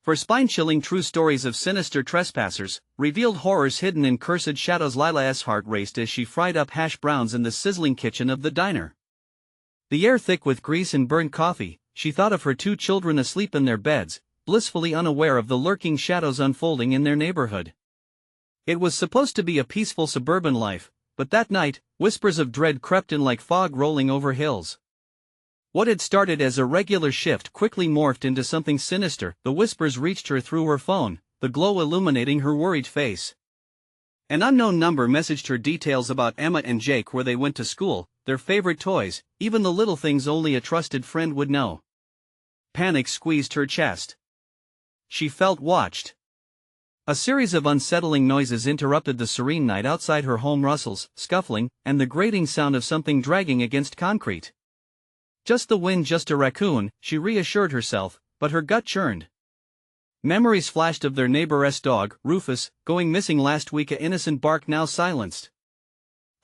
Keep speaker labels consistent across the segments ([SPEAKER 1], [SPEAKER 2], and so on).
[SPEAKER 1] For spine-chilling true stories of sinister trespassers, revealed horrors hidden in cursed shadows, Lila's heart raced as she fried up hash browns in the sizzling kitchen of the diner. The air thick with grease and burnt coffee, she thought of her 2 children asleep in their beds, blissfully unaware of the lurking shadows unfolding in their neighborhood. It was supposed to be a peaceful suburban life, but that night, whispers of dread crept in like fog rolling over hills. What had started as a regular shift quickly morphed into something sinister. The whispers reached her through her phone, the glow illuminating her worried face. An unknown number messaged her details about Emma and Jake, where they went to school, their favorite toys, even the little things only a trusted friend would know. Panic squeezed her chest. She felt watched. A series of unsettling noises interrupted the serene night outside her home: rustles, scuffling, and the grating sound of something dragging against concrete. Just the wind, just a raccoon, she reassured herself, but her gut churned. Memories flashed of their neighbor's dog, Rufus, going missing last week, a innocent bark now silenced.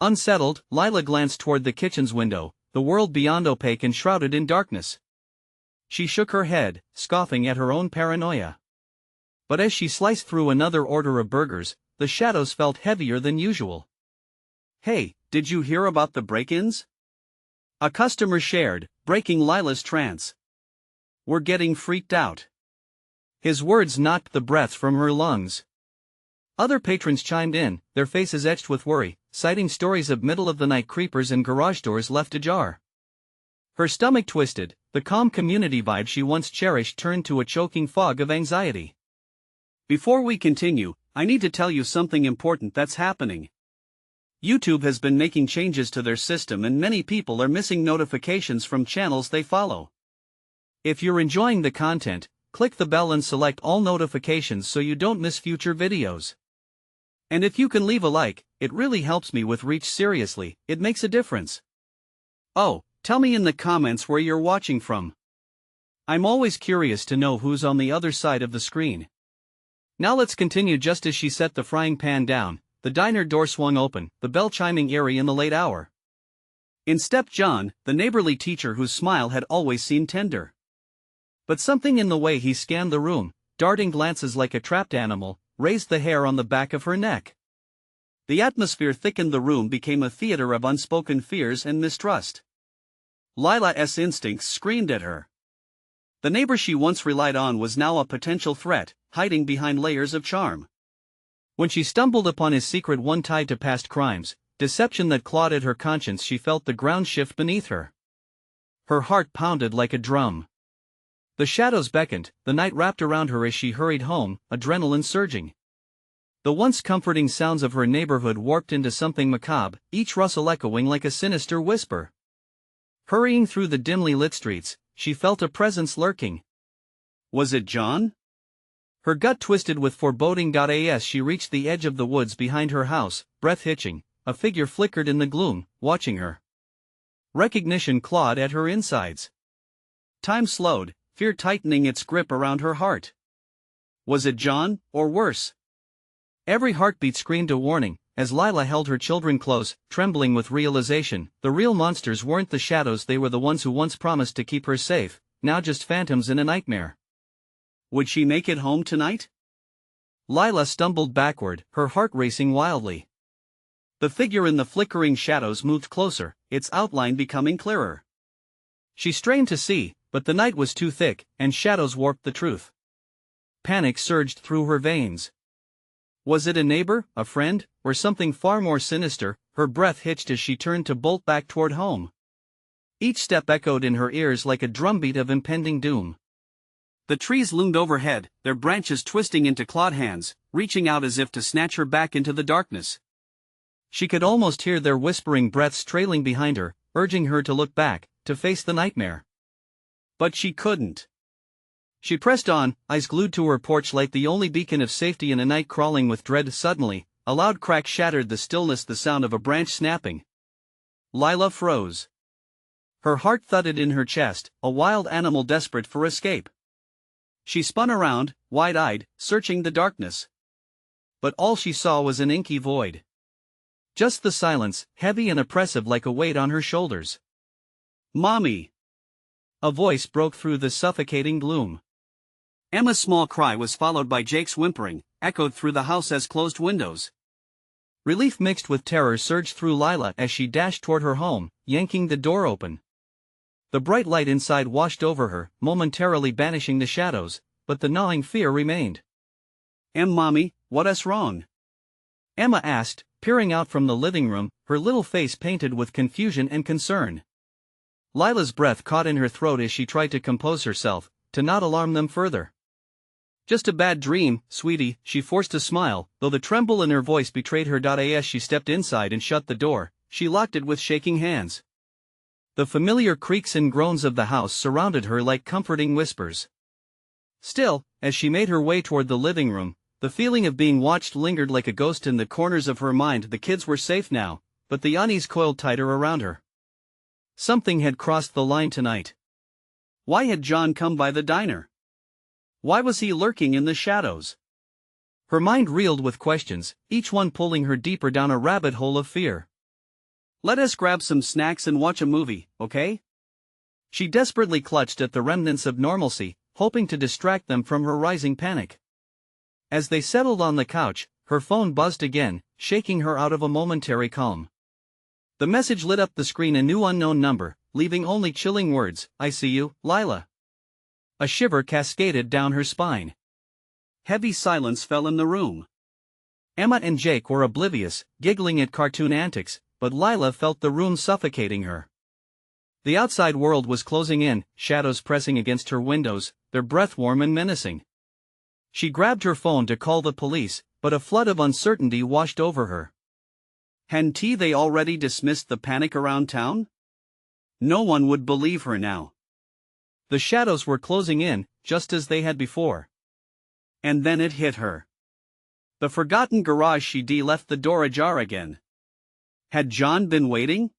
[SPEAKER 1] Unsettled, Lila glanced toward the kitchen's window, the world beyond opaque and shrouded in darkness. She shook her head, scoffing at her own paranoia. But as she sliced through another order of burgers, the shadows felt heavier than usual. "Hey, did you hear about the break-ins?" a customer shared, breaking Lila's trance. "We're getting freaked out." His words knocked the breath from her lungs. Other patrons chimed in, their faces etched with worry, citing stories of middle-of-the-night creepers and garage doors left ajar. Her stomach twisted, the calm community vibe she once cherished turned to a choking fog of anxiety. Before we continue, I need to tell you something important that's happening. YouTube has been making changes to their system and many people are missing notifications from channels they follow. If you're enjoying the content, click the bell and select all notifications so you don't miss future videos. And if you can leave a like, it really helps me with reach. Seriously, it makes a difference. Oh, tell me in the comments where you're watching from. I'm always curious to know who's on the other side of the screen. Now let's continue. Just as she set the frying pan down, the diner door swung open, the bell chiming eerie in the late hour. In stepped John, the neighborly teacher whose smile had always seemed tender. But something in the way he scanned the room, darting glances like a trapped animal, raised the hair on the back of her neck. The atmosphere thickened, the room became a theater of unspoken fears and mistrust. Lila's instincts screamed at her. The neighbor she once relied on was now a potential threat, hiding behind layers of charm. When she stumbled upon his secret, one tied to past crimes, deception that clawed at her conscience, she felt the ground shift beneath her. Her heart pounded like a drum. The shadows beckoned, the night wrapped around her as she hurried home, adrenaline surging. The once comforting sounds of her neighborhood warped into something macabre, each rustle echoing like a sinister whisper. Hurrying through the dimly lit streets, she felt a presence lurking. Was it John? Her gut twisted with foreboding. As she reached the edge of the woods behind her house, breath hitching, a figure flickered in the gloom, watching her. Recognition clawed at her insides. Time slowed, fear tightening its grip around her heart. Was it John, or worse? Every heartbeat screamed a warning, as Lila held her children close, trembling with realization. The real monsters weren't the shadows, they were the ones who once promised to keep her safe, now just phantoms in a nightmare. Would she make it home tonight? Lila stumbled backward, her heart racing wildly. The figure in the flickering shadows moved closer, its outline becoming clearer. She strained to see, but the night was too thick, and shadows warped the truth. Panic surged through her veins. Was it a neighbor, a friend, or something far more sinister? Her breath hitched as she turned to bolt back toward home. Each step echoed in her ears like a drumbeat of impending doom. The trees loomed overhead, their branches twisting into clawed hands, reaching out as if to snatch her back into the darkness. She could almost hear their whispering breaths trailing behind her, urging her to look back, to face the nightmare. But she couldn't. She pressed on, eyes glued to her porch light, the only beacon of safety in a night crawling with dread. Suddenly, a loud crack shattered the stillness, the sound of a branch snapping. Lila froze. Her heart thudded in her chest, a wild animal desperate for escape. She spun around, wide-eyed, searching the darkness. But all she saw was an inky void. Just the silence, heavy and oppressive like a weight on her shoulders. "Mommy!" A voice broke through the suffocating gloom. Emma's small cry was followed by Jake's whimpering, echoed through the house as closed windows. Relief mixed with terror surged through Lila as she dashed toward her home, yanking the door open. The bright light inside washed over her, momentarily banishing the shadows, but the gnawing fear remained. Mommy, what's wrong?" Emma asked, peering out from the living room, her little face painted with confusion and concern. Lila's breath caught in her throat as she tried to compose herself, to not alarm them further. "Just a bad dream, sweetie," she forced a smile, though the tremble in her voice betrayed her. As she stepped inside and shut the door, she locked it with shaking hands. The familiar creaks and groans of the house surrounded her like comforting whispers. Still, as she made her way toward the living room, the feeling of being watched lingered like a ghost in the corners of her mind. The kids were safe now, but the unease coiled tighter around her. Something had crossed the line tonight. Why had John come by the diner? Why was he lurking in the shadows? Her mind reeled with questions, each one pulling her deeper down a rabbit hole of fear. "Let us grab some snacks and watch a movie, okay?" She desperately clutched at the remnants of normalcy, hoping to distract them from her rising panic. As they settled on the couch, her phone buzzed again, shaking her out of a momentary calm. The message lit up the screen, a new unknown number, leaving only chilling words, "I see you, Lila." A shiver cascaded down her spine. Heavy silence fell in the room. Emma and Jake were oblivious, giggling at cartoon antics, but Lila felt the room suffocating her. The outside world was closing in, shadows pressing against her windows, their breath warm and menacing. She grabbed her phone to call the police, but a flood of uncertainty washed over her. Hadn't they already dismissed the panic around town? No one would believe her now. The shadows were closing in, just as they had before. And then it hit her. The forgotten garage. She left the door ajar again. Had John been waiting?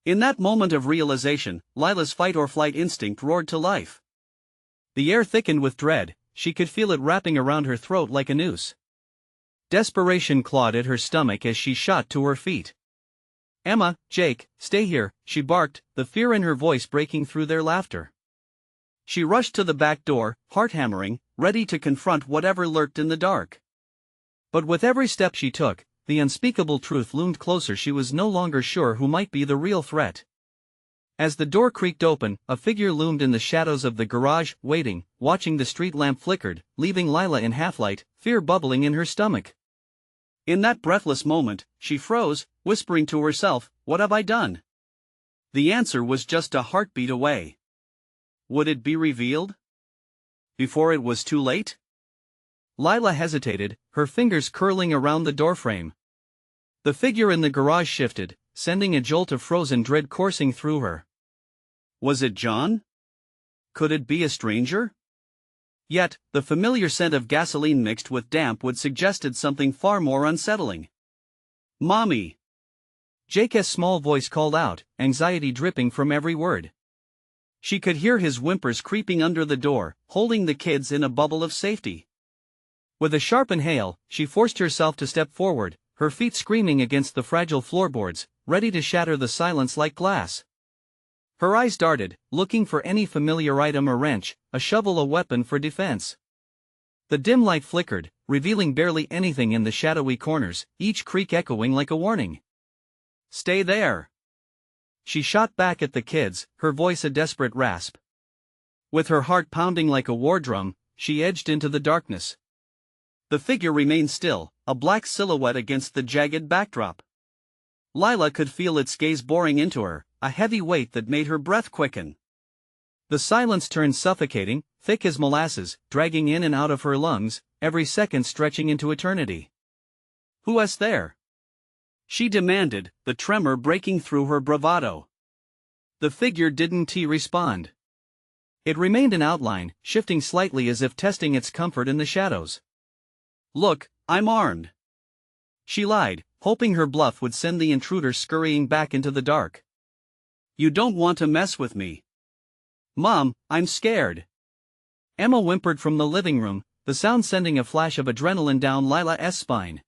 [SPEAKER 1] In that moment of realization, Lila's fight-or-flight instinct roared to life. The air thickened with dread, she could feel it wrapping around her throat like a noose. Desperation clawed at her stomach as she shot to her feet. "Emma, Jake, stay here," she barked, the fear in her voice breaking through their laughter. She rushed to the back door, heart hammering, ready to confront whatever lurked in the dark. But with every step she took, the unspeakable truth loomed closer. She was no longer sure who might be the real threat. As the door creaked open, a figure loomed in the shadows of the garage, waiting, watching. The street lamp flickered, leaving Lila in half-light, fear bubbling in her stomach. In that breathless moment, she froze, whispering to herself, "What have I done?" The answer was just a heartbeat away. Would it be revealed? Before it was too late? Lila hesitated, her fingers curling around the doorframe. The figure in the garage shifted, sending a jolt of frozen dread coursing through her. Was it John? Could it be a stranger? Yet, the familiar scent of gasoline mixed with damp would suggested something far more unsettling. "Mommy!" Jake's small voice called out, anxiety dripping from every word. She could hear his whimpers creeping under the door, holding the kids in a bubble of safety. With a sharp inhale, she forced herself to step forward, her feet screaming against the fragile floorboards, ready to shatter the silence like glass. Her eyes darted, looking for any familiar item, a wrench, a shovel, a weapon for defense. The dim light flickered, revealing barely anything in the shadowy corners, each creak echoing like a warning. "Stay there!" She shot back at the kids, her voice a desperate rasp. With her heart pounding like a war drum, she edged into the darkness. The figure remained still, a black silhouette against the jagged backdrop. Lila could feel its gaze boring into her, a heavy weight that made her breath quicken. The silence turned suffocating, thick as molasses, dragging in and out of her lungs, every second stretching into eternity. "Who's there?" she demanded, the tremor breaking through her bravado. The figure didn't respond. It remained an outline, shifting slightly as if testing its comfort in the shadows. "Look, I'm armed," she lied, hoping her bluff would send the intruder scurrying back into the dark. "You don't want to mess with me." "Mom, I'm scared." Emma whimpered from the living room, the sound sending a flash of adrenaline down Lila's spine.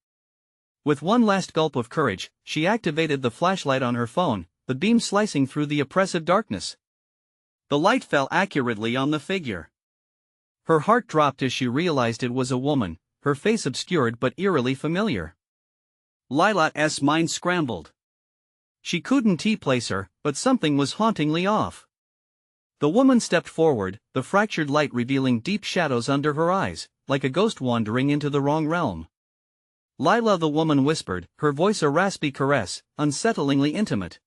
[SPEAKER 1] With one last gulp of courage, she activated the flashlight on her phone, the beam slicing through the oppressive darkness. The light fell accurately on the figure. Her heart dropped as she realized it was a woman, her face obscured but eerily familiar. Lila's mind scrambled. She couldn't place her, but something was hauntingly off. The woman stepped forward, the fractured light revealing deep shadows under her eyes, like a ghost wandering into the wrong realm. Lila, the woman whispered, her voice a raspy caress, unsettlingly intimate.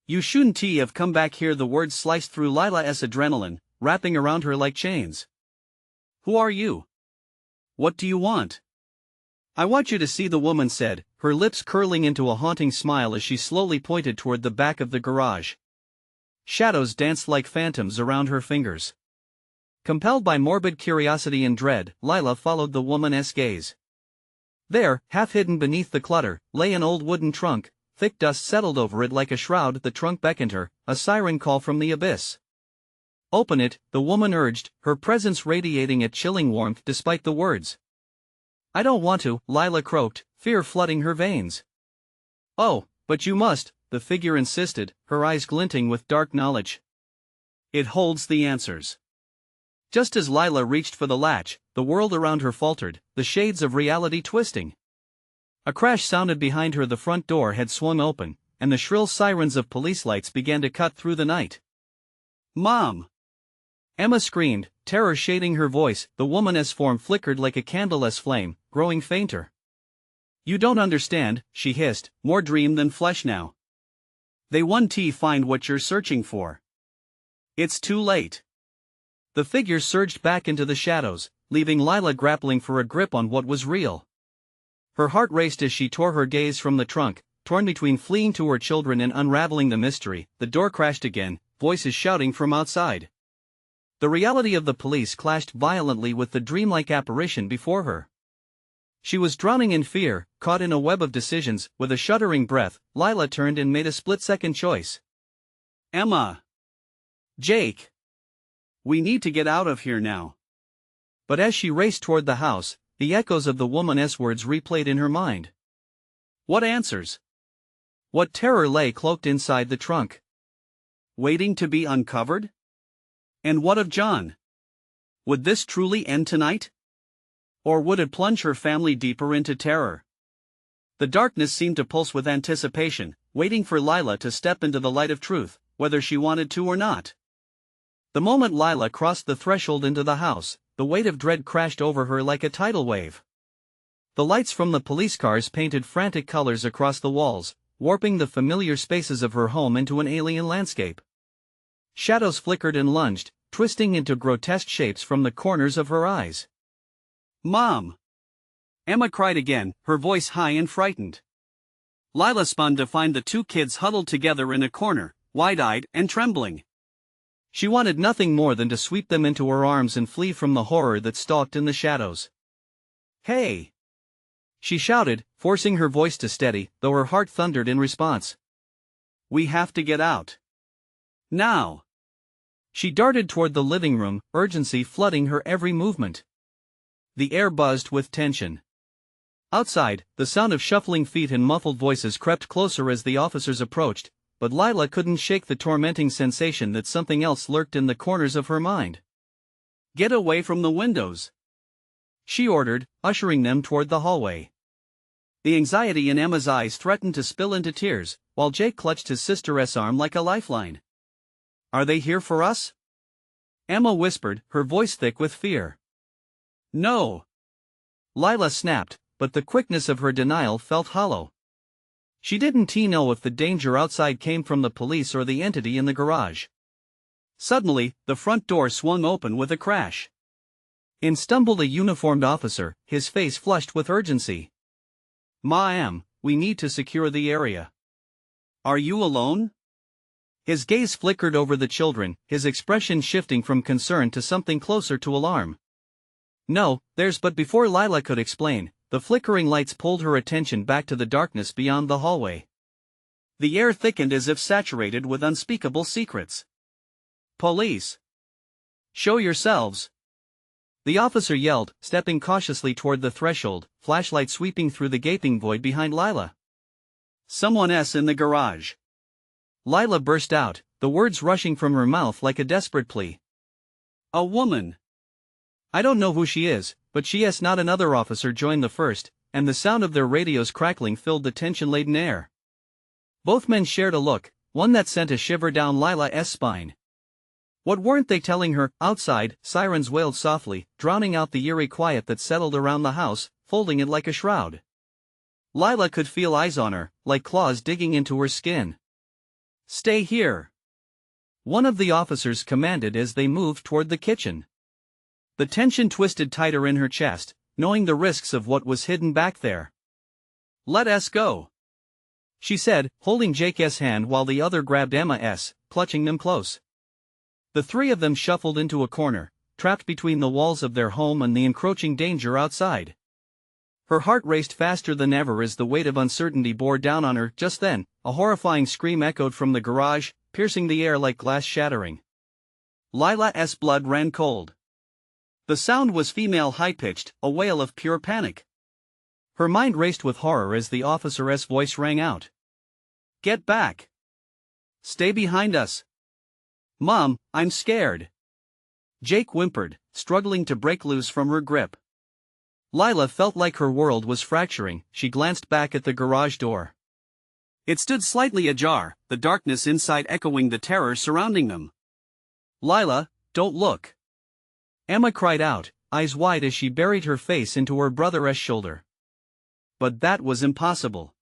[SPEAKER 1] You shouldn't have come back here. The words sliced through Lila's adrenaline, wrapping around her like chains. Who are you? What do you want? I want you to see, the woman said, her lips curling into a haunting smile as she slowly pointed toward the back of the garage. Shadows danced like phantoms around her fingers. Compelled by morbid curiosity and dread, Lila followed the woman's gaze. There, half hidden beneath the clutter, lay an old wooden trunk. Thick dust settled over it like a shroud. The trunk beckoned her, a siren call from the abyss. Open it, the woman urged, her presence radiating a chilling warmth despite the words. I don't want to, Lila croaked, fear flooding her veins. Oh, but you must, the figure insisted, her eyes glinting with dark knowledge. It holds the answers. Just as Lila reached for the latch, the world around her faltered, the shades of reality twisting. A crash sounded behind her. The front door had swung open, and the shrill sirens of police lights began to cut through the night. Mom! Emma screamed, terror shading her voice. The woman's form flickered like a candleless flame, growing fainter. You don't understand, she hissed, more dream than flesh now. They won't find what you're searching for. It's too late. The figure surged back into the shadows, leaving Lila grappling for a grip on what was real. Her heart raced as she tore her gaze from the trunk, torn between fleeing to her children and unraveling the mystery. The door crashed again, voices shouting from outside. The reality of the police clashed violently with the dreamlike apparition before her. She was drowning in fear, caught in a web of decisions. With a shuddering breath, Lila turned and made a split-second choice. Emma! Jake! We need to get out of here now. But as she raced toward the house, the echoes of the woman's words replayed in her mind. What answers? What terror lay cloaked inside the trunk? Waiting to be uncovered? And what of John? Would this truly end tonight? Or would it plunge her family deeper into terror? The darkness seemed to pulse with anticipation, waiting for Lila to step into the light of truth, whether she wanted to or not. The moment Lila crossed the threshold into the house, the weight of dread crashed over her like a tidal wave. The lights from the police cars painted frantic colors across the walls, warping the familiar spaces of her home into an alien landscape. Shadows flickered and lunged, twisting into grotesque shapes from the corners of her eyes. Mom! Emma cried again, her voice high and frightened. Lila spun to find the two kids huddled together in a corner, wide-eyed and trembling. She wanted nothing more than to sweep them into her arms and flee from the horror that stalked in the shadows. Hey! She shouted, forcing her voice to steady, though her heart thundered in response. We have to get out. Now! She darted toward the living room, urgency flooding her every movement. The air buzzed with tension. Outside, the sound of shuffling feet and muffled voices crept closer as the officers approached, but Lila couldn't shake the tormenting sensation that something else lurked in the corners of her mind. Get away from the windows! She ordered, ushering them toward the hallway. The anxiety in Emma's eyes threatened to spill into tears, while Jake clutched his sister's arm like a lifeline. Are they here for us? Emma whispered, her voice thick with fear. No! Lila snapped, but the quickness of her denial felt hollow. She didn't know if the danger outside came from the police or the entity in the garage. Suddenly, the front door swung open with a crash. In stumbled a uniformed officer, his face flushed with urgency. Ma'am, we need to secure the area. Are you alone? His gaze flickered over the children, his expression shifting from concern to something closer to alarm. No, there's. But before Lila could explain, the flickering lights pulled her attention back to the darkness beyond the hallway. The air thickened as if saturated with unspeakable secrets. Police! Show yourselves! The officer yelled, stepping cautiously toward the threshold, flashlight sweeping through the gaping void behind Lila. Someone's in the garage! Lila burst out, the words rushing from her mouth like a desperate plea. A woman! I don't know who she is, but she is not." Another officer joined the first, and the sound of their radios crackling filled the tension-laden air. Both men shared a look, one that sent a shiver down Lila's spine. What weren't they telling her? Outside, sirens wailed softly, drowning out the eerie quiet that settled around the house, folding it like a shroud. Lila could feel eyes on her, like claws digging into her skin. "Stay here," one of the officers commanded as they moved toward the kitchen. The tension twisted tighter in her chest, knowing the risks of what was hidden back there. "Let us go," she said, holding Jake's hand while the other grabbed Emma's, clutching them close. The three of them shuffled into a corner, trapped between the walls of their home and the encroaching danger outside. Her heart raced faster than ever as the weight of uncertainty bore down on her. Just then, a horrifying scream echoed from the garage, piercing the air like glass shattering. Lila's blood ran cold. The sound was female high-pitched, a wail of pure panic. Her mind raced with horror as the officer's voice rang out. "Get back! Stay behind us! Mom, I'm scared!" Jake whimpered, struggling to break loose from her grip. Lila felt like her world was fracturing. She glanced back at the garage door. It stood slightly ajar, the darkness inside echoing the terror surrounding them. "Lila, don't look!" Emma cried out, eyes wide as she buried her face into her brother's shoulder. But that was impossible.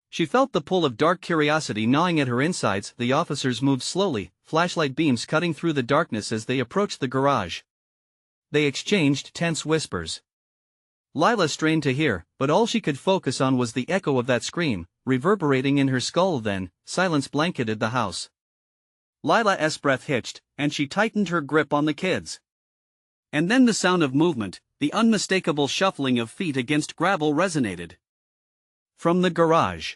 [SPEAKER 1] She felt the pull of dark curiosity gnawing at her insides. The officers moved slowly, flashlight beams cutting through the darkness as they approached the garage. They exchanged tense whispers. Lila strained to hear, but all she could focus on was the echo of that scream, reverberating in her skull. Then, silence blanketed the house. Lila's breath hitched, and she tightened her grip on the kids. And then the sound of movement, the unmistakable shuffling of feet against gravel resonated. From the garage.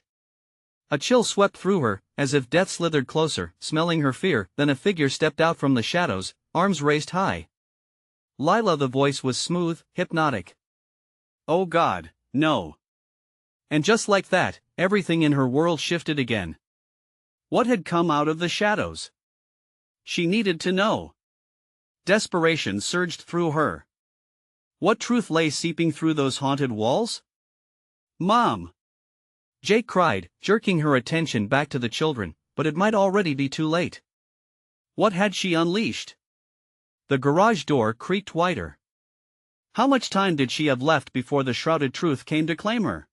[SPEAKER 1] A chill swept through her, as if death slithered closer, smelling her fear. Then a figure stepped out from the shadows, arms raised high. "Lila," the voice was smooth, hypnotic. "Oh God, no." And just like that, everything in her world shifted again. What had come out of the shadows? She needed to know. Desperation surged through her. What truth lay seeping through those haunted walls? "Mom!" Jake cried, jerking her attention back to the children, but it might already be too late. What had she unleashed? The garage door creaked wider. How much time did she have left before the shrouded truth came to claim her?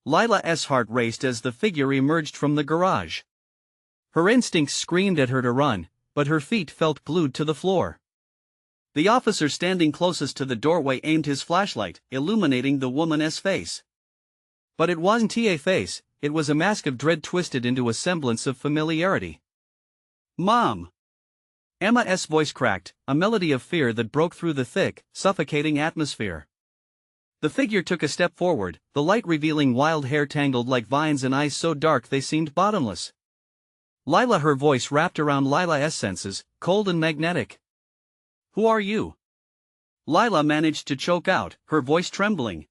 [SPEAKER 1] Lila's heart raced as the figure emerged from the garage. Her instincts screamed at her to run, but her feet felt glued to the floor. The officer standing closest to the doorway aimed his flashlight, illuminating the woman's face. But it wasn't a face, it was a mask of dread twisted into a semblance of familiarity. "Mom!" Emma's voice cracked, a melody of fear that broke through the thick, suffocating atmosphere. The figure took a step forward, the light revealing wild hair tangled like vines and eyes so dark they seemed bottomless. Lila, her voice wrapped around Lila's senses, cold and magnetic. "Who are you?" Lila managed to choke out, her voice trembling.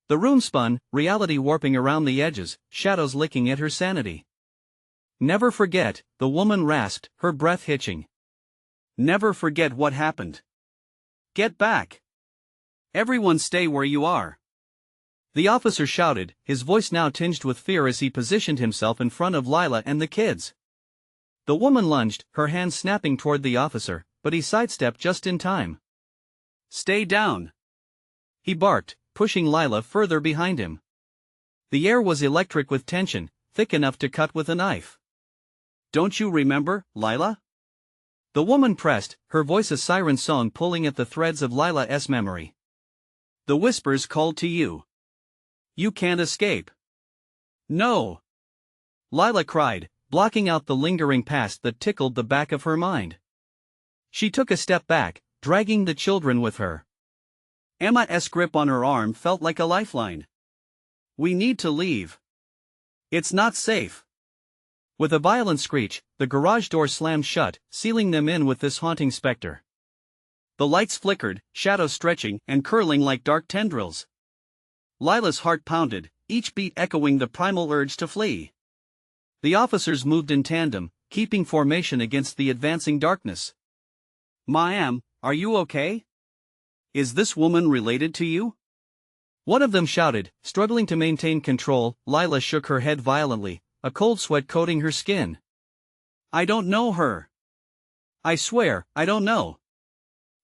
[SPEAKER 1] The room spun, reality warping around the edges, shadows licking at her sanity. "Never forget," the woman rasped, her breath hitching. "Never forget what happened. Get back. Everyone stay where you are." The officer shouted, his voice now tinged with fear as he positioned himself in front of Lila and the kids. The woman lunged, her hands snapping toward the officer, but he sidestepped just in time. "Stay down," he barked, pushing Lila further behind him. The air was electric with tension, thick enough to cut with a knife. "Don't you remember, Lila?" The woman pressed, her voice a siren song pulling at the threads of Lila's memory. "The whispers called to you. You can't escape." "No!" Lila cried, blocking out the lingering past that tickled the back of her mind. She took a step back, dragging the children with her. Emma's grip on her arm felt like a lifeline. "We need to leave. It's not safe." With a violent screech, the garage door slammed shut, sealing them in with this haunting specter. The lights flickered, shadows stretching and curling like dark tendrils. Lila's heart pounded, each beat echoing the primal urge to flee. The officers moved in tandem, keeping formation against the advancing darkness. "Ma'am, are you okay?" Is this woman related to you? One of them shouted, struggling to maintain control. Lila shook her head violently, a cold sweat coating her skin. I don't know her. I swear, I don't know.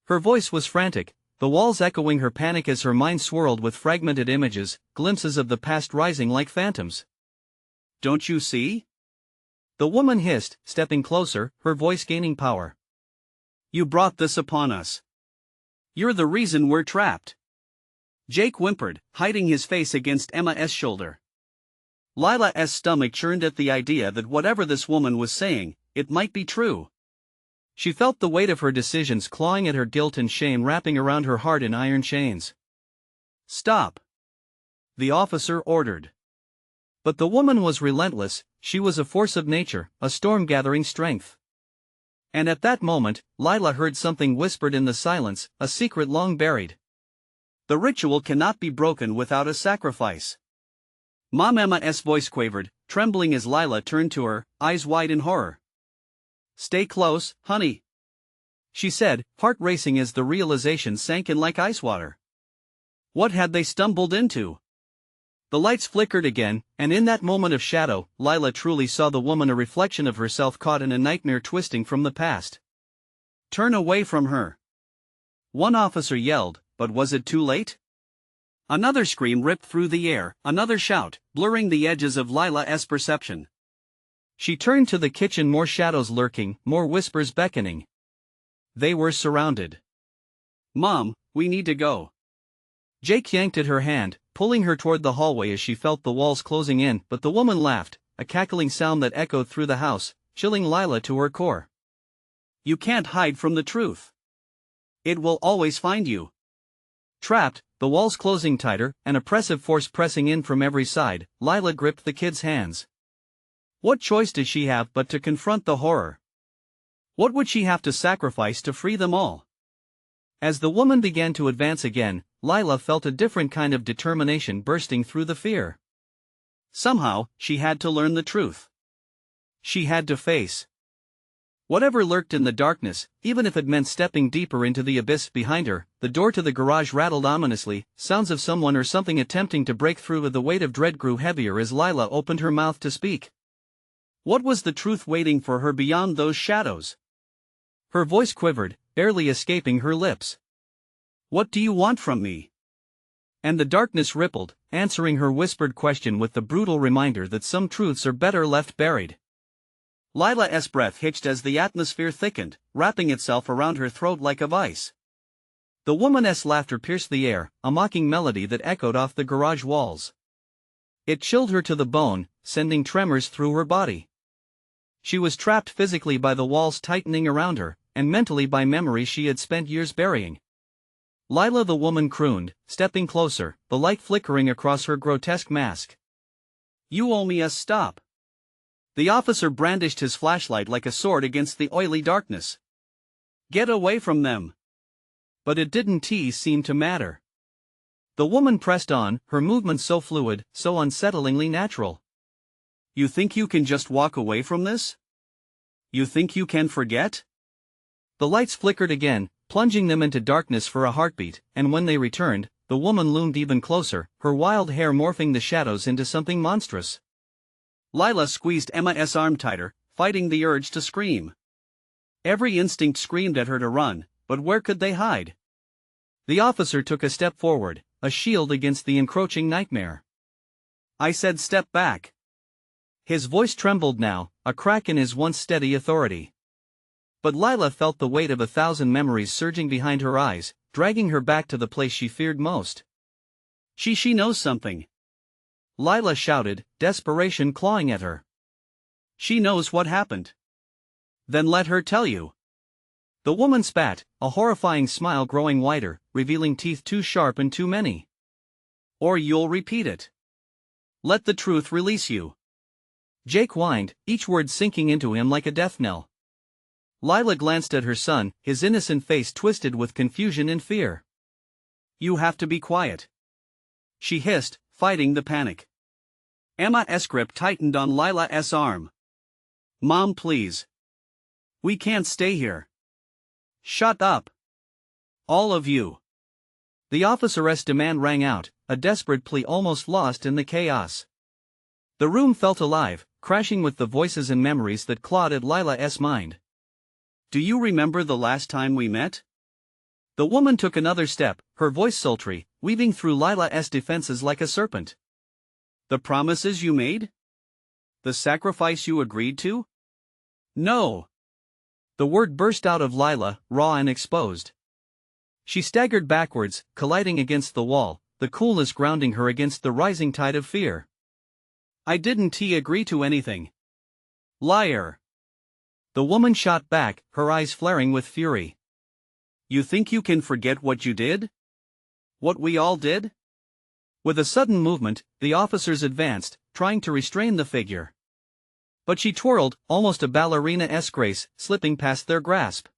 [SPEAKER 1] Her voice was frantic, the walls echoing her panic as her mind swirled with fragmented images, glimpses of the past rising like phantoms. Don't you see? The woman hissed, stepping closer, her voice gaining power. You brought this upon us. You're the reason we're trapped. Jake whimpered, hiding his face against Emma's shoulder. Lila's stomach churned at the idea that whatever this woman was saying, it might be true. She felt the weight of her decisions clawing at her guilt and shame wrapping around her heart in iron chains. Stop! The officer ordered. But the woman was relentless, she was a force of nature, a storm gathering strength. And at that moment, Lila heard something whispered in the silence, a secret long buried. The ritual cannot be broken without a sacrifice. Mom Emma's voice quavered, trembling as Lila turned to her, eyes wide in horror. Stay close, honey, she said, heart racing as the realization sank in like ice water. What had they stumbled into? The lights flickered again, and in that moment of shadow, Lila truly saw the woman a reflection of herself caught in a nightmare twisting from the past. Turn away from her. One officer yelled, but was it too late? Another scream ripped through the air, another shout, blurring the edges of Lila's perception. She turned to the kitchen, more shadows lurking, more whispers beckoning. They were surrounded. Mom, we need to go. Jake yanked at her hand, pulling her toward the hallway as she felt the walls closing in, but the woman laughed, a cackling sound that echoed through the house, chilling Lila to her core. You can't hide from the truth. It will always find you. Trapped, the walls closing tighter, an oppressive force pressing in from every side, Lila gripped the kid's hands. What choice did she have but to confront the horror? What would she have to sacrifice to free them all? As the woman began to advance again, Lila felt a different kind of determination bursting through the fear. Somehow, she had to learn the truth. She had to face whatever lurked in the darkness, even if it meant stepping deeper into the abyss behind her. The door to the garage rattled ominously, sounds of someone or something attempting to break through. The weight of dread grew heavier as Lila opened her mouth to speak. What was the truth waiting for her beyond those shadows? Her voice quivered, barely escaping her lips. What do you want from me? And the darkness rippled, answering her whispered question with the brutal reminder that some truths are better left buried. Lila's breath hitched as the atmosphere thickened, wrapping itself around her throat like a vice. The woman's laughter pierced the air, a mocking melody that echoed off the garage walls. It chilled her to the bone, sending tremors through her body. She was trapped physically by the walls tightening around her, and mentally by memories she had spent years burying. Lila, the woman crooned, stepping closer, the light flickering across her grotesque mask. You owe me a stop. The officer brandished his flashlight like a sword against the oily darkness. Get away from them. But it didn't seem to matter. The woman pressed on, her movements so fluid, so unsettlingly natural. You think you can just walk away from this? You think you can forget? The lights flickered again, plunging them into darkness for a heartbeat, and when they returned, the woman loomed even closer, her wild hair morphing the shadows into something monstrous. Lila squeezed Emma's arm tighter, fighting the urge to scream. Every instinct screamed at her to run, but where could they hide? The officer took a step forward, a shield against the encroaching nightmare. I said step back. His voice trembled now, a crack in his once steady authority. But Lila felt the weight of 1,000 memories surging behind her eyes, dragging her back to the place she feared most. She knows something. Lila shouted, desperation clawing at her. She knows what happened. Then let her tell you. The woman spat, a horrifying smile growing wider, revealing teeth too sharp and too many. Or you'll repeat it. Let the truth release you. Jake whined, each word sinking into him like a death knell. Lila glanced at her son, his innocent face twisted with confusion and fear. You have to be quiet. She hissed, fighting the panic. Emma's grip tightened on Lila's arm. Mom, please. We can't stay here. Shut up. All of you. The officer's demand rang out, a desperate plea almost lost in the chaos. The room felt alive, crashing with the voices and memories that clawed at Lila's mind. "Do you remember the last time we met?" The woman took another step, her voice sultry, weaving through Lila's defenses like a serpent. "The promises you made? The sacrifice you agreed to?" "No." The word burst out of Lila, raw and exposed. She staggered backwards, colliding against the wall, the coolness grounding her against the rising tide of fear. "I didn't agree to anything." "Liar!" The woman shot back, her eyes flaring with fury. "You think you can forget what you did? What we all did?" With a sudden movement, the officers advanced, trying to restrain the figure. But she twirled, almost a ballerina-esque grace, slipping past their grasp.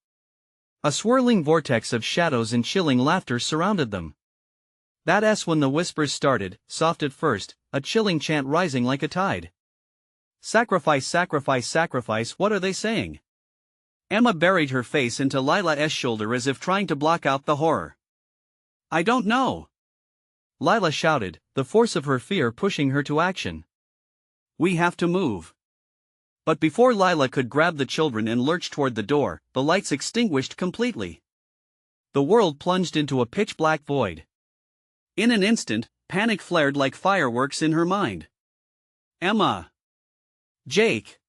[SPEAKER 1] A swirling vortex of shadows and chilling laughter surrounded them. That's when the whispers started, soft at first, a chilling chant rising like a tide. "Sacrifice, sacrifice, sacrifice, what are they saying?" Emma buried her face into Lila's shoulder as if trying to block out the horror. "I don't know." Lila shouted, the force of her fear pushing her to action. "We have to move." But before Lila could grab the children and lurch toward the door, the lights extinguished completely. The world plunged into a pitch-black void. In an instant, panic flared like fireworks in her mind. "Emma! Jake!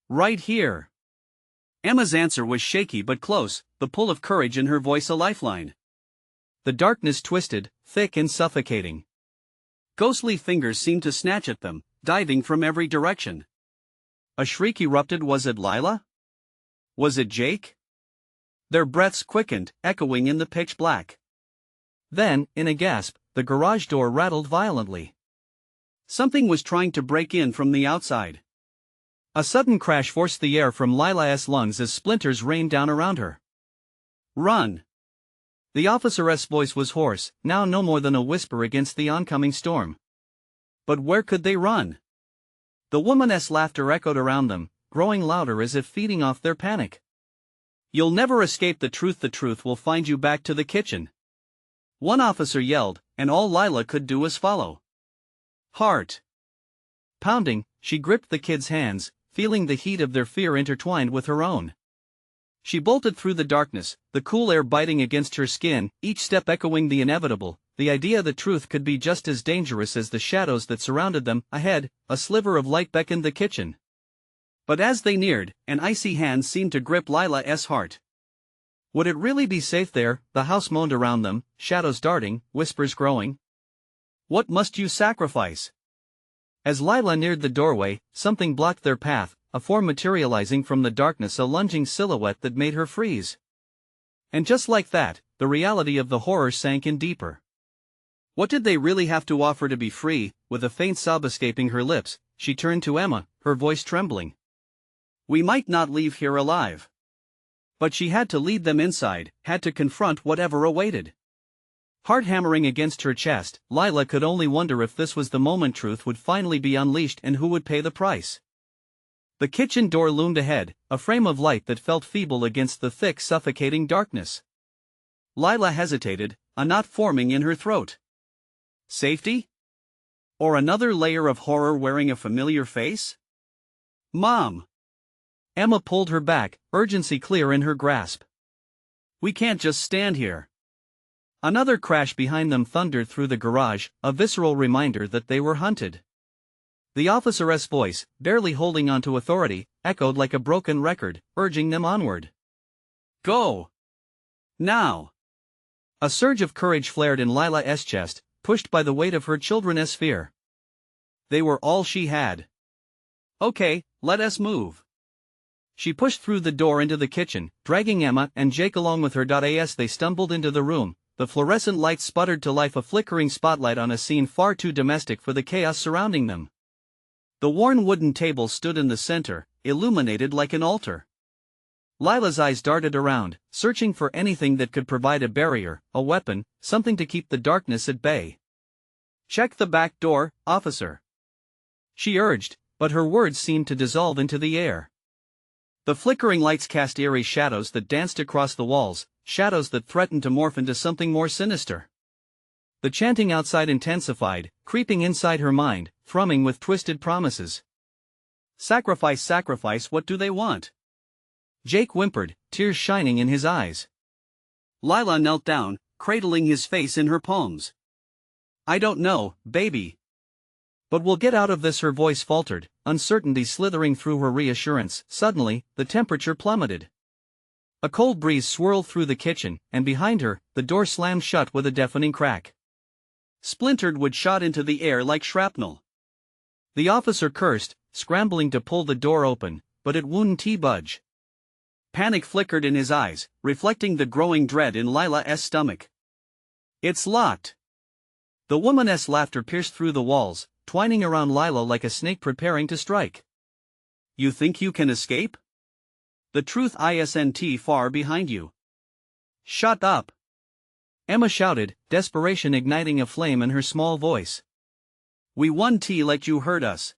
[SPEAKER 1] Right here!" Emma's answer was shaky but close, the pull of courage in her voice a lifeline. The darkness twisted, thick and suffocating. Ghostly fingers seemed to snatch at them, diving from every direction. A shriek erupted. Was it Lila? Was it Jake? Their breaths quickened, echoing in the pitch black. Then, in a gasp, the garage door rattled violently. Something was trying to break in from the outside. A sudden crash forced the air from Lila's lungs as splinters rained down around her. "Run!" The officer's voice was hoarse, now no more than a whisper against the oncoming storm. But where could they run? The woman's laughter echoed around them, growing louder as if feeding off their panic. "You'll never escape the truth will find you back to the kitchen." One officer yelled, and all Lila could do was follow. Heart pounding, she gripped the kids' hands, feeling the heat of their fear intertwined with her own. She bolted through the darkness, the cool air biting against her skin, each step echoing the inevitable, the idea the truth could be just as dangerous as the shadows that surrounded them. Ahead, a sliver of light beckoned the kitchen. But as they neared, an icy hand seemed to grip Lila's heart. Would it really be safe there? The house moaned around them, shadows darting, whispers growing. What must you sacrifice? As Lila neared the doorway, something blocked their path, a form materializing from the darkness, a lunging silhouette that made her freeze. And just like that, the reality of the horror sank in deeper. What did they really have to offer to be free? With a faint sob escaping her lips, she turned to Emma, her voice trembling. "We might not leave here alive." But she had to lead them inside, had to confront whatever awaited. Heart hammering against her chest, Lila could only wonder if this was the moment truth would finally be unleashed and who would pay the price. The kitchen door loomed ahead, a frame of light that felt feeble against the thick, suffocating darkness. Lila hesitated, a knot forming in her throat. Safety? Or another layer of horror wearing a familiar face? "Mom!" Emma pulled her back, urgency clear in her grasp. "We can't just stand here." Another crash behind them thundered through the garage, a visceral reminder that they were hunted. The officer's voice, barely holding on to authority, echoed like a broken record, urging them onward. "Go! Now!" A surge of courage flared in Lila's chest, pushed by the weight of her children's fear. They were all she had. "Okay, let us move." She pushed through the door into the kitchen, dragging Emma and Jake along with her. As they stumbled into the room, the fluorescent lights sputtered to life, a flickering spotlight on a scene far too domestic for the chaos surrounding them. The worn wooden table stood in the center, illuminated like an altar. Lila's eyes darted around, searching for anything that could provide a barrier, a weapon, something to keep the darkness at bay. "Check the back door, officer," she urged, but her words seemed to dissolve into the air. The flickering lights cast eerie shadows that danced across the walls, shadows that threatened to morph into something more sinister. The chanting outside intensified, creeping inside her mind, thrumming with twisted promises. Sacrifice, sacrifice, what do they want? Jake whimpered, tears shining in his eyes. Lila knelt down, cradling his face in her palms. I don't know, baby. But we'll get out of this, her voice faltered, uncertainty slithering through her reassurance. Suddenly, the temperature plummeted. A cold breeze swirled through the kitchen, and behind her, the door slammed shut with a deafening crack. Splintered wood shot into the air like shrapnel. The officer cursed, scrambling to pull the door open, but it wouldn't budge. Panic flickered in his eyes, reflecting the growing dread in Lila's stomach. It's locked. The woman's laughter pierced through the walls, twining around Lila like a snake preparing to strike. You think you can escape? The truth isn't far behind you. Shut up! Emma shouted, desperation igniting a flame in her small voice. We won like you heard us.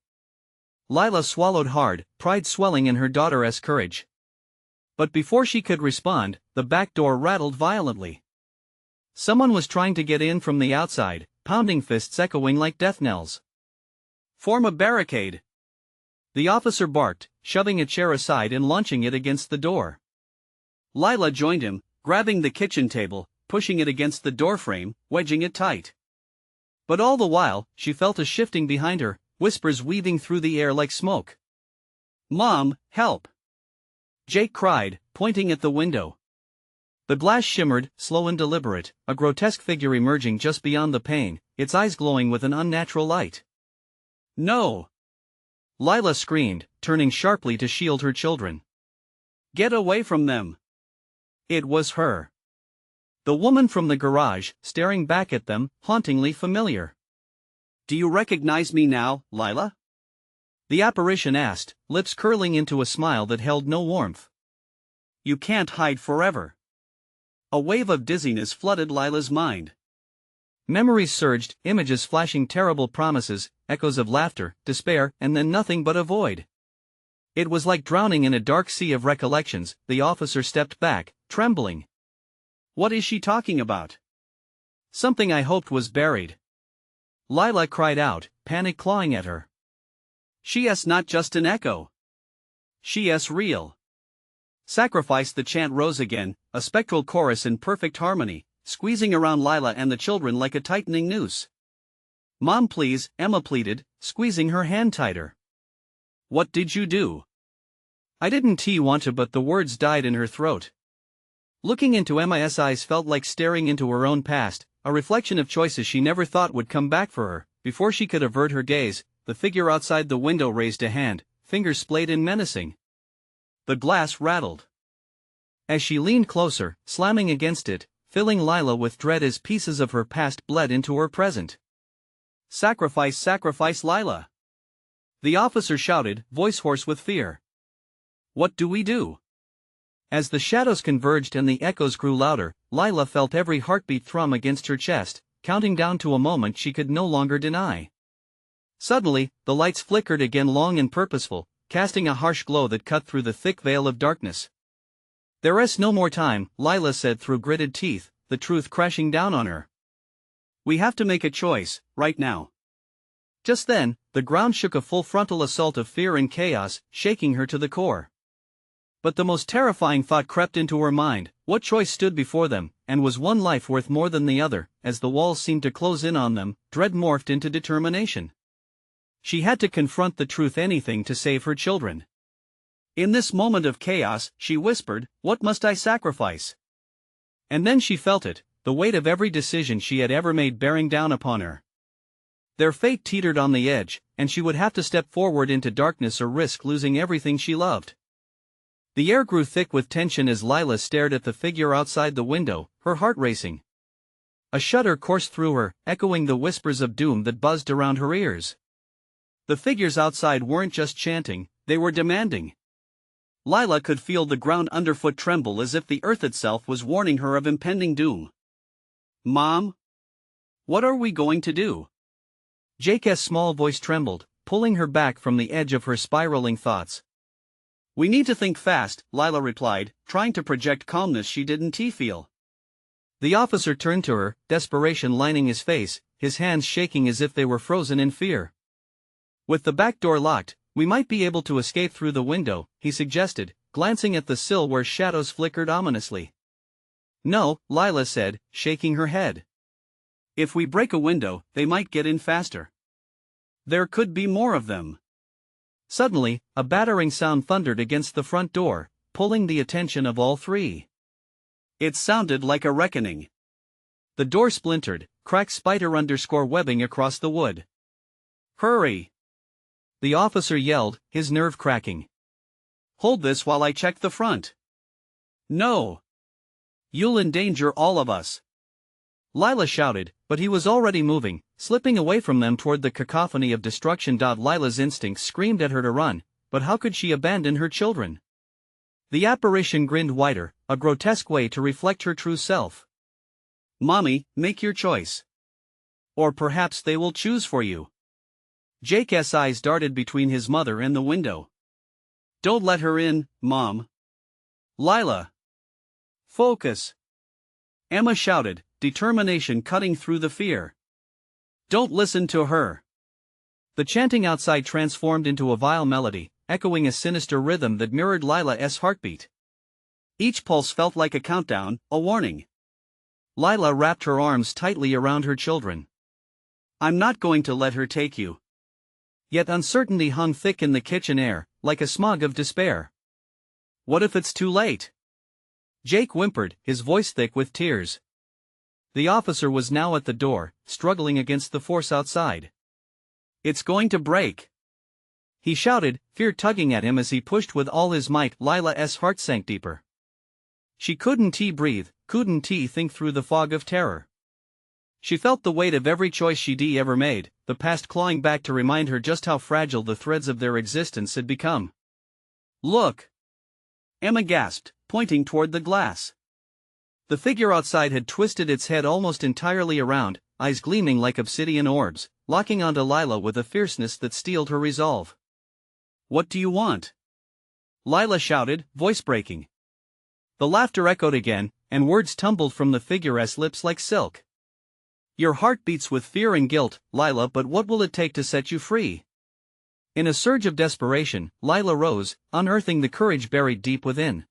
[SPEAKER 1] Lila swallowed hard, pride swelling in her daughter's courage. But before she could respond, the back door rattled violently. Someone was trying to get in from the outside, pounding fists echoing like death knells. Form a barricade! The officer barked, shoving a chair aside and launching it against the door. Lila joined him, grabbing the kitchen table, pushing it against the doorframe, wedging it tight. But all the while, she felt a shifting behind her, whispers weaving through the air like smoke. Mom, help! Jake cried, pointing at the window. The glass shimmered, slow and deliberate, a grotesque figure emerging just beyond the pane, its eyes glowing with an unnatural light. No! Lila screamed, turning sharply to shield her children. Get away from them! It was her. The woman from the garage, staring back at them, hauntingly familiar. Do you recognize me now, Lila? The apparition asked, lips curling into a smile that held no warmth. You can't hide forever. A wave of dizziness flooded Lila's mind. Memories surged, images flashing terrible promises, echoes of laughter, despair, and then nothing but a void. It was like drowning in a dark sea of recollections. The officer stepped back, trembling. What is she talking about? Something I hoped was buried. Lila cried out, panic clawing at her. She's not just an echo. She's real. Sacrifice, the chant rose again, a spectral chorus in perfect harmony, squeezing around Lila and the children like a tightening noose. Mom, please, Emma pleaded, squeezing her hand tighter. What did you do? I didn't want to, but the words died in her throat. Looking into Emma's eyes felt like staring into her own past, a reflection of choices she never thought would come back for her. Before she could avert her gaze, the figure outside the window raised a hand, fingers splayed and menacing. The glass rattled. As she leaned closer, slamming against it, filling Lila with dread as pieces of her past bled into her present. Sacrifice, sacrifice, Lila! The officer shouted, voice hoarse with fear. What do we do? As the shadows converged and the echoes grew louder, Lila felt every heartbeat thrum against her chest, counting down to a moment she could no longer deny. Suddenly, the lights flickered again, long and purposeful, casting a harsh glow that cut through the thick veil of darkness. There's no more time, Lila said through gritted teeth, the truth crashing down on her. We have to make a choice, right now. Just then, the ground shook, a full frontal assault of fear and chaos, shaking her to the core. But the most terrifying thought crept into her mind: what choice stood before them, and was one life worth more than the other? As the walls seemed to close in on them, dread morphed into determination. She had to confront the truth, anything to save her children. In this moment of chaos, she whispered, "What must I sacrifice?" And then she felt it, the weight of every decision she had ever made bearing down upon her. Their fate teetered on the edge, and she would have to step forward into darkness or risk losing everything she loved. The air grew thick with tension as Lila stared at the figure outside the window, her heart racing. A shudder coursed through her, echoing the whispers of doom that buzzed around her ears. The figures outside weren't just chanting, they were demanding. Lila could feel the ground underfoot tremble as if the earth itself was warning her of impending doom. "Mom? What are we going to do?" Jake's small voice trembled, pulling her back from the edge of her spiraling thoughts. "We need to think fast," Lila replied, trying to project calmness she didn't feel. The officer turned to her, desperation lining his face, his hands shaking as if they were frozen in fear. With the back door locked, we might be able to escape through the window, he suggested, glancing at the sill where shadows flickered ominously. No, Lila said, shaking her head. If we break a window, they might get in faster. There could be more of them. Suddenly, a battering sound thundered against the front door, pulling the attention of all three. It sounded like a reckoning. The door splintered, cracked spider-webbing across the wood. Hurry! The officer yelled, his nerve cracking. Hold this while I check the front. No! You'll endanger all of us. Lila shouted, but he was already moving, slipping away from them toward the cacophony of destruction. Lila's instincts screamed at her to run, but how could she abandon her children? The apparition grinned wider, a grotesque way to reflect her true self. Mommy, make your choice. Or perhaps they will choose for you. Jake's eyes darted between his mother and the window. Don't let her in, Mom. Lila. Focus. Emma shouted, determination cutting through the fear. Don't listen to her. The chanting outside transformed into a vile melody, echoing a sinister rhythm that mirrored Lila's heartbeat. Each pulse felt like a countdown, a warning. Lila wrapped her arms tightly around her children. I'm not going to let her take you. Yet uncertainty hung thick in the kitchen air, like a smog of despair. What if it's too late? Jake whimpered, his voice thick with tears. The officer was now at the door, struggling against the force outside. It's going to break. He shouted, fear tugging at him as he pushed with all his might. Lila's heart sank deeper. She couldn't breathe, couldn't think through the fog of terror. She felt the weight of every choice she'd ever made, the past clawing back to remind her just how fragile the threads of their existence had become. Look! Emma gasped, pointing toward the glass. The figure outside had twisted its head almost entirely around, eyes gleaming like obsidian orbs, locking onto Lila with a fierceness that steeled her resolve. What do you want? Lila shouted, voice breaking. The laughter echoed again, and words tumbled from the figure's lips like silk. Your heart beats with fear and guilt, Lila, but what will it take to set you free? In a surge of desperation, Lila rose, unearthing the courage buried deep within.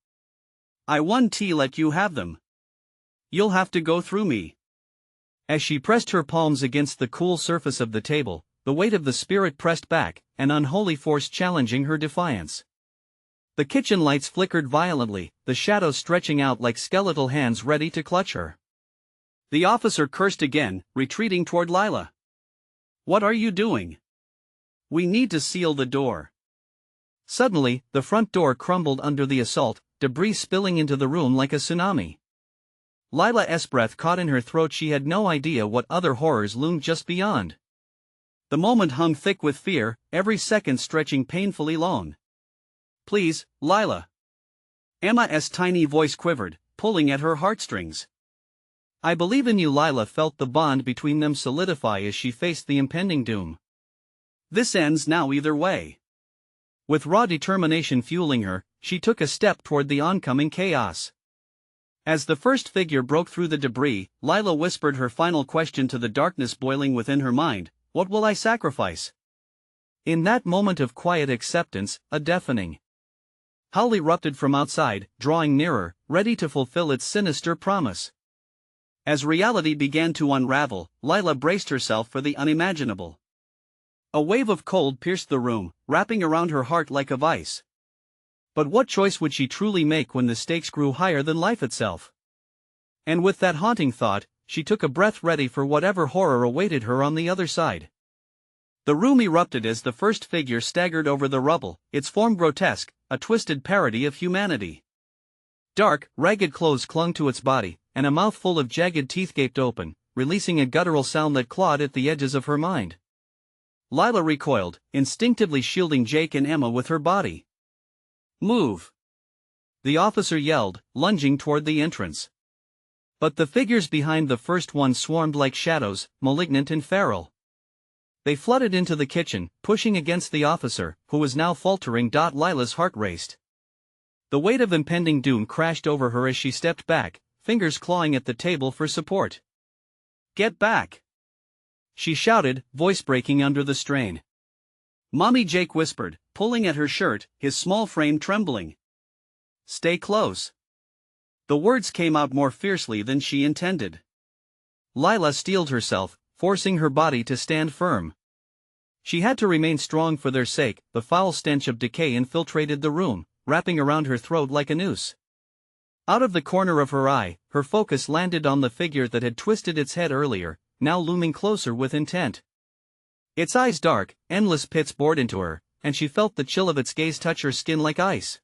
[SPEAKER 1] I won't let you have them. You'll have to go through me. As she pressed her palms against the cool surface of the table, the weight of the spirit pressed back, an unholy force challenging her defiance. The kitchen lights flickered violently, the shadows stretching out like skeletal hands ready to clutch her. The officer cursed again, retreating toward Lila. What are you doing? We need to seal the door. Suddenly, the front door crumbled under the assault, debris spilling into the room like a tsunami. Lila's breath caught in her throat. She had no idea what other horrors loomed just beyond. The moment hung thick with fear, every second stretching painfully long. Please, Lila. Emma's tiny voice quivered, pulling at her heartstrings. I believe in you. Lila felt the bond between them solidify as she faced the impending doom. This ends now either way. With raw determination fueling her, she took a step toward the oncoming chaos. As the first figure broke through the debris, Lila whispered her final question to the darkness boiling within her mind, what will I sacrifice? In that moment of quiet acceptance, a deafening howl erupted from outside, drawing nearer, ready to fulfill its sinister promise. As reality began to unravel, Lila braced herself for the unimaginable. A wave of cold pierced the room, wrapping around her heart like a vice. But what choice would she truly make when the stakes grew higher than life itself? And with that haunting thought, she took a breath, ready for whatever horror awaited her on the other side. The room erupted as the first figure staggered over the rubble, its form grotesque, a twisted parody of humanity. Dark, ragged clothes clung to its body, and a mouth full of jagged teeth gaped open, releasing a guttural sound that clawed at the edges of her mind. Lila recoiled, instinctively shielding Jake and Emma with her body. Move! The officer yelled, lunging toward the entrance. But the figures behind the first one swarmed like shadows, malignant and feral. They flooded into the kitchen, pushing against the officer, who was now faltering. Lila's heart raced. The weight of impending doom crashed over her as she stepped back, fingers clawing at the table for support. "Get back!" she shouted, voice breaking under the strain. "Mommy," Jake whispered, pulling at her shirt, his small frame trembling. "Stay close." The words came out more fiercely than she intended. Lila steeled herself, forcing her body to stand firm. She had to remain strong for their sake. The foul stench of decay infiltrated the room, wrapping around her throat like a noose. Out of the corner of her eye, her focus landed on the figure that had twisted its head earlier, now looming closer with intent. Its eyes dark, endless pits bored into her, and she felt the chill of its gaze touch her skin like ice.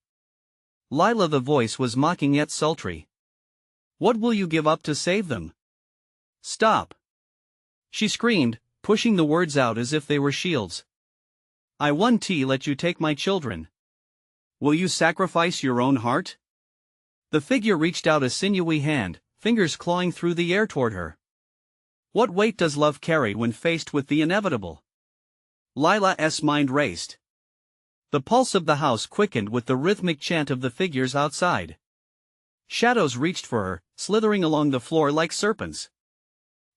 [SPEAKER 1] Lila, the voice was mocking yet sultry. "What will you give up to save them? Stop!" she screamed, pushing the words out as if they were shields. "I won't let you take my children. Will you sacrifice your own heart?" The figure reached out a sinewy hand, fingers clawing through the air toward her. What weight does love carry when faced with the inevitable? Lila's mind raced. The pulse of the house quickened with the rhythmic chant of the figures outside. Shadows reached for her, slithering along the floor like serpents.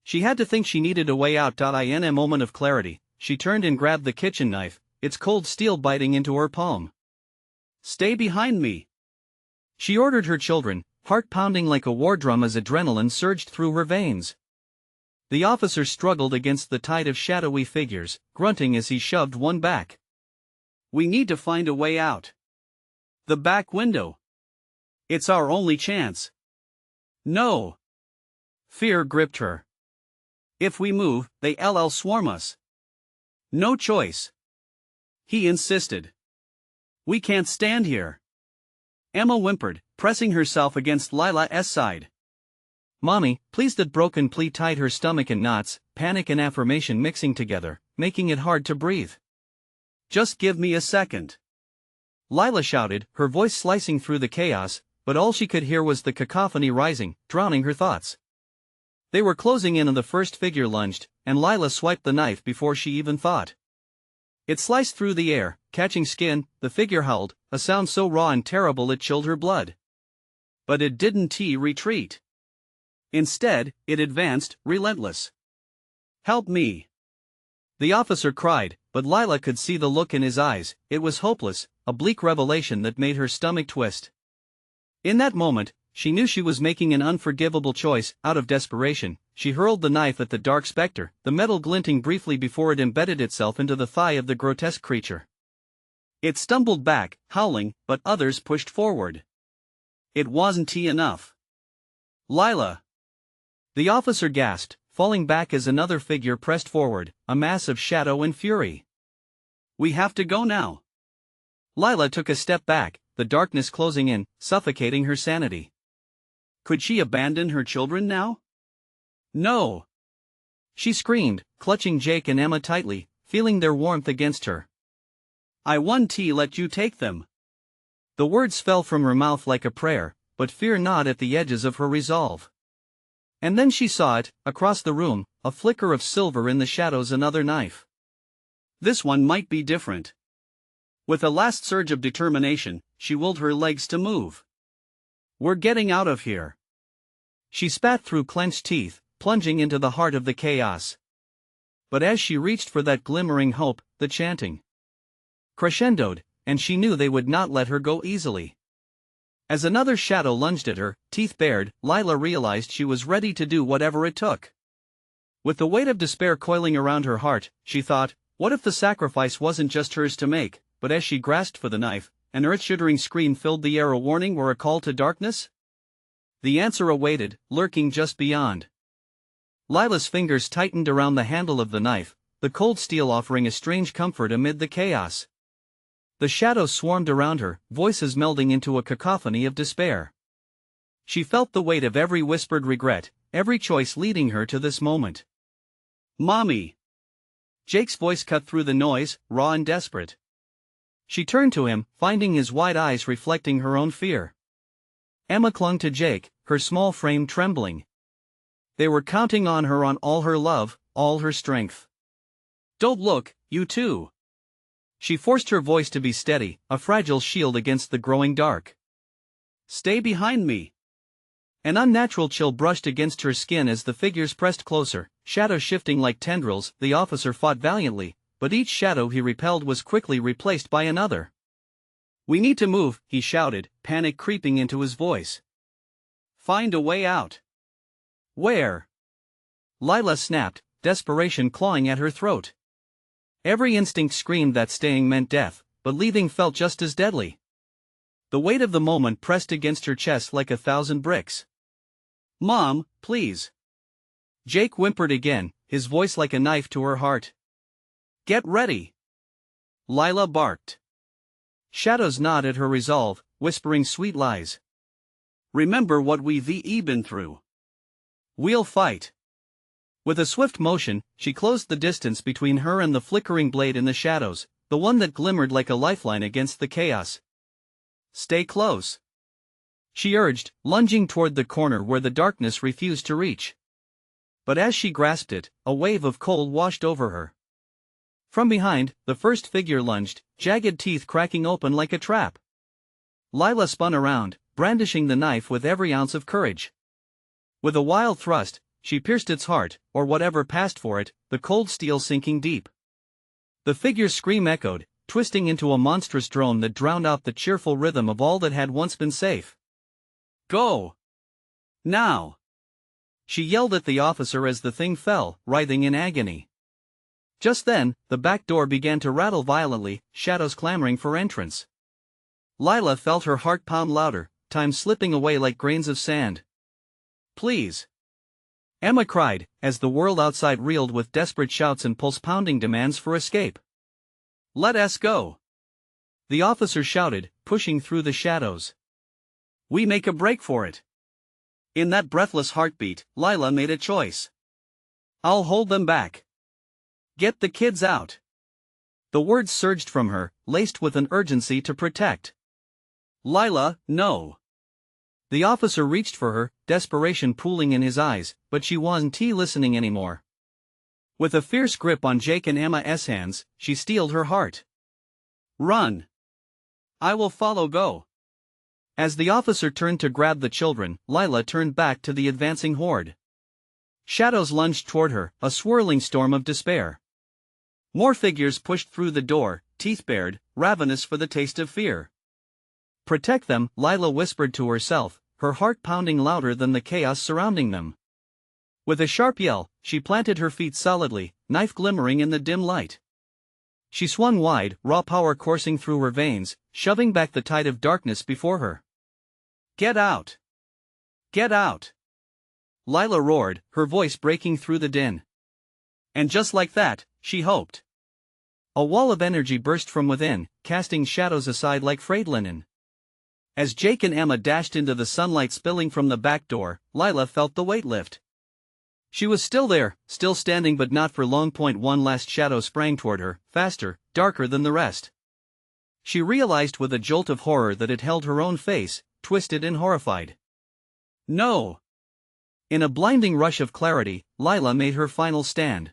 [SPEAKER 1] She had to think she needed a way out. In a moment of clarity, she turned and grabbed the kitchen knife, its cold steel biting into her palm. "Stay behind me," she ordered her children, heart pounding like a war drum as adrenaline surged through her veins. The officer struggled against the tide of shadowy figures, grunting as he shoved one back. "We need to find a way out. The back window. It's our only chance." "No." Fear gripped her. "If we move, they'll swarm us." "No choice," he insisted. "We can't stand here." Emma whimpered, pressing herself against Lila's side. "Mommy, please." That broken plea tied her stomach in knots, panic and affirmation mixing together, making it hard to breathe. "Just give me a second," Lila shouted, her voice slicing through the chaos, but all she could hear was the cacophony rising, drowning her thoughts. They were closing in, and the first figure lunged, and Lila swiped the knife before she even thought. It sliced through the air, catching skin. The figure howled, a sound so raw and terrible it chilled her blood. But it didn't retreat. Instead, it advanced, relentless. "Help me!" the officer cried, but Lila could see the look in his eyes. It was hopeless, a bleak revelation that made her stomach twist. In that moment, she knew she was making an unforgivable choice. Out of desperation, she hurled the knife at the dark specter, the metal glinting briefly before it embedded itself into the thigh of the grotesque creature. It stumbled back, howling, but others pushed forward. It wasn't enough. "Lila!" the officer gasped, falling back as another figure pressed forward, a mass of shadow and fury. "We have to go now." Lila took a step back, the darkness closing in, suffocating her sanity. Could she abandon her children now? "No!" she screamed, clutching Jake and Emma tightly, feeling their warmth against her. "I won't let you take them." The words fell from her mouth like a prayer, but fear gnawed at the edges of her resolve. And then she saw it, across the room, a flicker of silver in the shadows, another knife. This one might be different. With a last surge of determination, she willed her legs to move. "We're getting out of here," she spat through clenched teeth, plunging into the heart of the chaos. But as she reached for that glimmering hope, the chanting crescendoed, and she knew they would not let her go easily. As another shadow lunged at her, teeth bared, Lila realized she was ready to do whatever it took. With the weight of despair coiling around her heart, she thought, what if the sacrifice wasn't just hers to make? But as she grasped for the knife, an earth-shattering scream filled the air, a warning or a call to darkness? The answer awaited, lurking just beyond. Lila's fingers tightened around the handle of the knife, the cold steel offering a strange comfort amid the chaos. The shadows swarmed around her, voices melding into a cacophony of despair. She felt the weight of every whispered regret, every choice leading her to this moment. "Mommy!" Jake's voice cut through the noise, raw and desperate. She turned to him, finding his wide eyes reflecting her own fear. Emma clung to Jake, her small frame trembling. They were counting on her, on all her love, all her strength. "Don't look, you too." She forced her voice to be steady, a fragile shield against the growing dark. "Stay behind me." An unnatural chill brushed against her skin as the figures pressed closer, shadows shifting like tendrils. The officer fought valiantly, but each shadow he repelled was quickly replaced by another. "We need to move," he shouted, panic creeping into his voice. "Find a way out." "Where?" Lila snapped, desperation clawing at her throat. Every instinct screamed that staying meant death, but leaving felt just as deadly. The weight of the moment pressed against her chest like 1,000 bricks. "Mom, please." Jake whimpered again, his voice like a knife to her heart. "Get ready." Lila barked. Shadows gnawed at her resolve, whispering sweet lies. "Remember what we've been through. We'll fight." With a swift motion, she closed the distance between her and the flickering blade in the shadows, the one that glimmered like a lifeline against the chaos. "Stay close," she urged, lunging toward the corner where the darkness refused to reach. But as she grasped it, a wave of cold washed over her. From behind, the first figure lunged, jagged teeth cracking open like a trap. Lila spun around, brandishing the knife with every ounce of courage. With a wild thrust, she pierced its heart, or whatever passed for it, the cold steel sinking deep. The figure's scream echoed, twisting into a monstrous drone that drowned out the cheerful rhythm of all that had once been safe. "Go! Now!" she yelled at the officer as the thing fell, writhing in agony. Just then, the back door began to rattle violently, shadows clamoring for entrance. Lila felt her heart pound louder, time slipping away like grains of sand. "Please!" Emma cried, as the world outside reeled with desperate shouts and pulse-pounding demands for escape. "Let us go!" the officer shouted, pushing through the shadows. "We make a break for it." In that breathless heartbeat, Lila made a choice. "I'll hold them back. Get the kids out." The words surged from her, laced with an urgency to protect. "Lila, no." The officer reached for her, desperation pooling in his eyes, but she wasn't listening anymore. With a fierce grip on Jake and Emma's hands, she steeled her heart. "Run! I will follow. Go!" As the officer turned to grab the children, Lila turned back to the advancing horde. Shadows lunged toward her, a swirling storm of despair. More figures pushed through the door, teeth bared, ravenous for the taste of fear. "Protect them," Lila whispered to herself, her heart pounding louder than the chaos surrounding them. With a sharp yell, she planted her feet solidly, knife glimmering in the dim light. She swung wide, raw power coursing through her veins, shoving back the tide of darkness before her. "Get out! Get out!" Lila roared, her voice breaking through the din. And just like that, she hoped. A wall of energy burst from within, casting shadows aside like frayed linen. As Jake and Emma dashed into the sunlight spilling from the back door, Lila felt the weight lift. She was still there, still standing, but not for long. One last shadow sprang toward her, faster, darker than the rest. She realized with a jolt of horror that it held her own face, twisted and horrified. "No!" In a blinding rush of clarity, Lila made her final stand.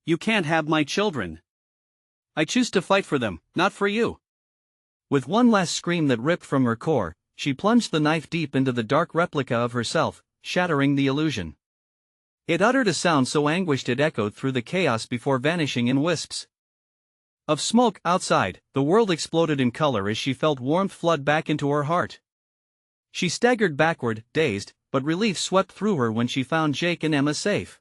[SPEAKER 1] "You can't have my children. I choose to fight for them, not for you." With one last scream that ripped from her core, she plunged the knife deep into the dark replica of herself, shattering the illusion. It uttered a sound so anguished it echoed through the chaos before vanishing in wisps of smoke. Outside, the world exploded in color as she felt warmth flood back into her heart. She staggered backward, dazed, but relief swept through her when she found Jake and Emma safe.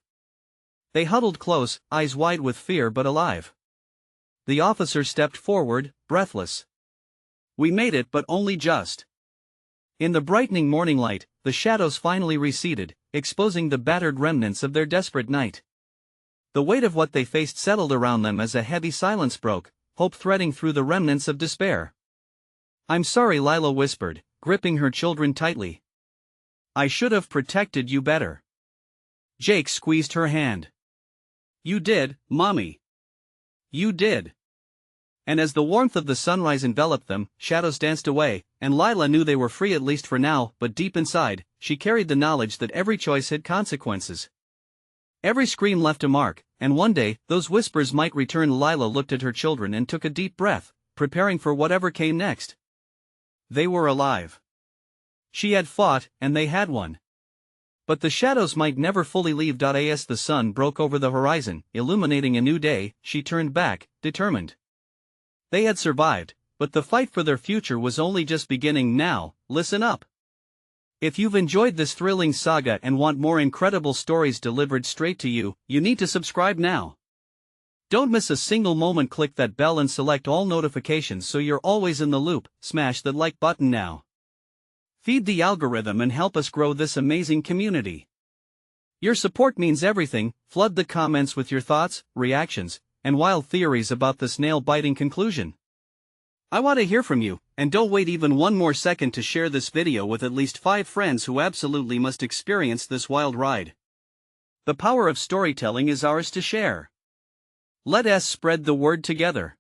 [SPEAKER 1] They huddled close, eyes wide with fear but alive. The officer stepped forward, breathless. "We made it, but only just." In the brightening morning light, the shadows finally receded, exposing the battered remnants of their desperate night. The weight of what they faced settled around them as a heavy silence broke, hope threading through the remnants of despair. "I'm sorry," Lila whispered, gripping her children tightly. "I should have protected you better." Jake squeezed her hand. "You did, Mommy. You did." And as the warmth of the sunrise enveloped them, shadows danced away, and Lila knew they were free at least for now, but deep inside, she carried the knowledge that every choice had consequences. Every scream left a mark, and one day, those whispers might return. Lila looked at her children and took a deep breath, preparing for whatever came next. They were alive. She had fought, and they had won. But the shadows might never fully leave. As the sun broke over the horizon, illuminating a new day, she turned back, determined. They had survived, but the fight for their future was only just beginning. Now, listen up. If you've enjoyed this thrilling saga and want more incredible stories delivered straight to you, you need to subscribe now. Don't miss a single moment. Click that bell and select all notifications so you're always in the loop. Smash that like button now. Feed the algorithm and help us grow this amazing community. Your support means everything. Flood the comments with your thoughts, reactions, and wild theories about this nail-biting conclusion. I want to hear from you, and don't wait even one more second to share this video with at least 5 friends who absolutely must experience this wild ride. The power of storytelling is ours to share. Let us spread the word together.